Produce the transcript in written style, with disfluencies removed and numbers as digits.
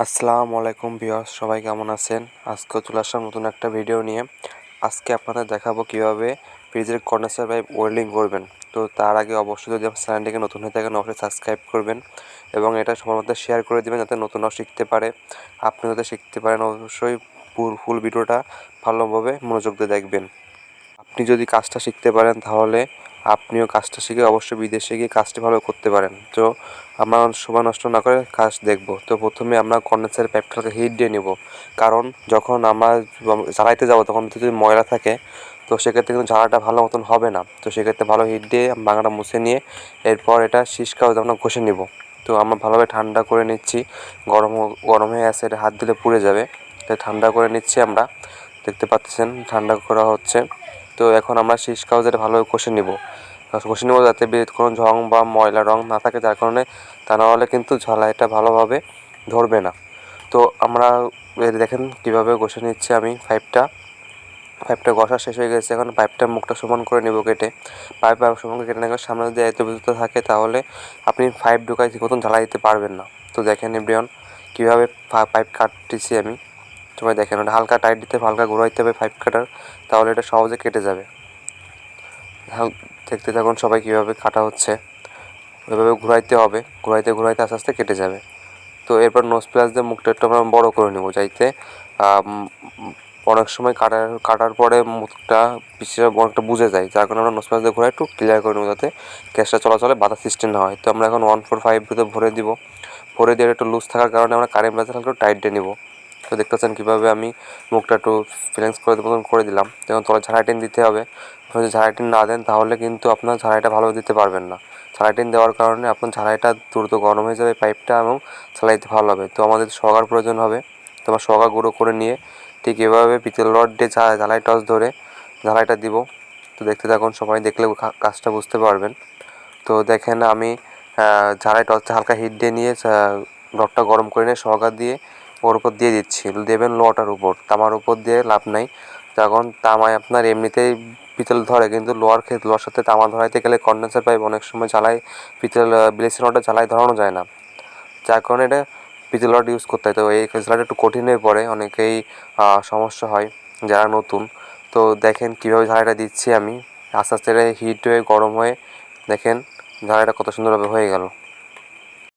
আসসালামু আলাইকুম ভিউয়ার্স, সবাই কেমন আছেন? আজকে চলে আসলাম নতুন একটা ভিডিও নিয়ে। আজকে আপনাদের দেখাবো কিভাবে ফ্রিজের কন্ডেন্সার পাইপ ওয়েল্ডিং করবেন। তো তার আগে অবশ্যই যদি আপনার চ্যানেলটিকে নতুন হয়ে থাকেন অবশ্যই সাবস্ক্রাইব করবেন এবং এটা সবার মধ্যে শেয়ার করে দেবেন যাতে নতুনরাও শিখতে পারে। আপনি যাতে শিখতে পারেন অবশ্যই ফুল ভিডিওটা ভালোভাবে মনোযোগ দিয়ে দেখবেন। আপনি যদি কাজটা শিখতে পারেন তাহলে আপনিও কাজটা শিখে অবশ্যই বিদেশে গিয়ে কাজটি ভালো করতে পারেন। তো আমরা সময় নষ্ট না করে কাজ দেখব। তো প্রথমে আমরা কন্ডেন্সারের পাইপটাকে হিট দিয়ে নেব, কারণ যখন আমরা জ্বালাইতে যাব তখন যদি ময়লা থাকে তো সেক্ষেত্রে কিন্তু জ্বালাটা ভালো মতন হবে না। তো সেক্ষেত্রে ভালো হিট দিয়ে বাংলাটা মুছে নিয়ে এরপর এটা শীষ আমরা ঘষে নেব। তো আমরা ভালোভাবে ঠান্ডা করে নিচ্ছি। গরম গরম হয়ে আসে, এটা হাত দিলে পুড়ে যাবে, তাই ঠান্ডা করে নিচ্ছি আমরা। দেখতে পাচ্ছেন ঠান্ডা করা হচ্ছে। তো এখন আমরা শীষ কাগজটা ভালোভাবে কষে নেব যাতে কোনো ঝং বা ময়লা রং না থাকে, যার কারণে তা না হলে কিন্তু ঝালাইটা ভালোভাবে ধরবে না। তো আমরা দেখেন কীভাবে কষে নিচ্ছি আমি পাইপটা কষা শেষ হয়ে গেছে। এখন পাইপটার মুখটা সমান করে নেব কেটে। পাইপ সমান করে কেটে নেওয়ার সামনে যদি এত বিদ্যুৎ থাকে তাহলে আপনি পাইপ ঢোকায় ঠিক মতন জ্বালা দিতে পারবেন না। তো দেখেন এভরিওয়ান কীভাবে পাইপ কাটতেছি আমি। সবাই দেখেন ওটা হালকা টাইট দিতে হবে, হালকা ঘোরাইতে হবে পাইপ কাটার, তাহলে এটা সহজে কেটে যাবে। দেখতে থাকুন সবাই কীভাবে কাটা হচ্ছে। ওইভাবে ঘোরাইতে হবে, ঘোরাইতে আস্তে আস্তে কেটে যাবে। তো এরপর নোজ প্লাস দিয়ে মুখটা একটু আমরা বড়ো করে নেব, যাইতে অনেক সময় কাটার পরে মুখটা পিছিয়ে অনেকটা বুঝে যায়, যার কারণে আমরা নোজ প্লাস দিয়ে ঘোরা একটু ক্লিয়ার করে নেব যাতে গ্যাসটা চলাচলে বাধা সৃষ্টি না হয়। তো আমরা এখন 145 ভিতরে ভরে দিয়ে একটু লুজ থাকার কারণে আমরা কারেন্ট প্লাসে হালকা টাইট দিয়ে নেব। তো দেখতে পাচ্ছেন কীভাবে আমি মুখটা একটু ফিলিংস করে দিলাম। এখন তলায় ঝাড়াই টেন দিতে হবে। আপনি যদি ঝাড়াই টেন না দেন তাহলে কিন্তু আপনার ঝাড়াইটা ভালোভাবে দিতে পারবেন না। ঝাড়াই টেন দেওয়ার কারণে আপনার ঝাড়াইটা দ্রুত গরম হয়ে যাবে পাইপটা এবং ঝালাইতে ভালো হবে। তো আমাদের সগার প্রয়োজন হবে। তো আমরা সগা গুঁড়ো করে নিয়ে ঠিক এভাবে পিতল রড দিয়ে ঝালাই টস ধরে ঝালাইটা দিব। তো দেখতে থাকুন, সবাই দেখলে কাজটা বুঝতে পারবেন। তো দেখেন আমি ঝালাই টসটা হালকা হিট দিয়ে নিয়ে রডটা গরম করে নিয়ে সগা দিয়ে ওর উপর দিয়ে দিচ্ছি। দেবেন লোহাটার উপর, তামার উপর দিয়ে লাভ নাই। যখন তামায় আপনার এমনিতেই পিতল ধরে, কিন্তু লোহার সাথে তামা ধরাইতে গেলে কন্ডেন্সার পাইপ অনেক সময় পিতল ব্লেসিং রডটা ধরানো যায় না, যার কারণে এটা পিতল রড ইউজ করতে হয়। তো এই কাজটা একটু কঠিন হয়ে পড়ে, অনেকেই সমস্যা হয় যারা নতুন। তো দেখেন কীভাবে ঝাড়াইটা দিচ্ছি আমি, আস্তে আস্তে হিট হয়ে গরম হয়ে দেখেন ঝাড়াইটা কত সুন্দরভাবে হয়ে গেল।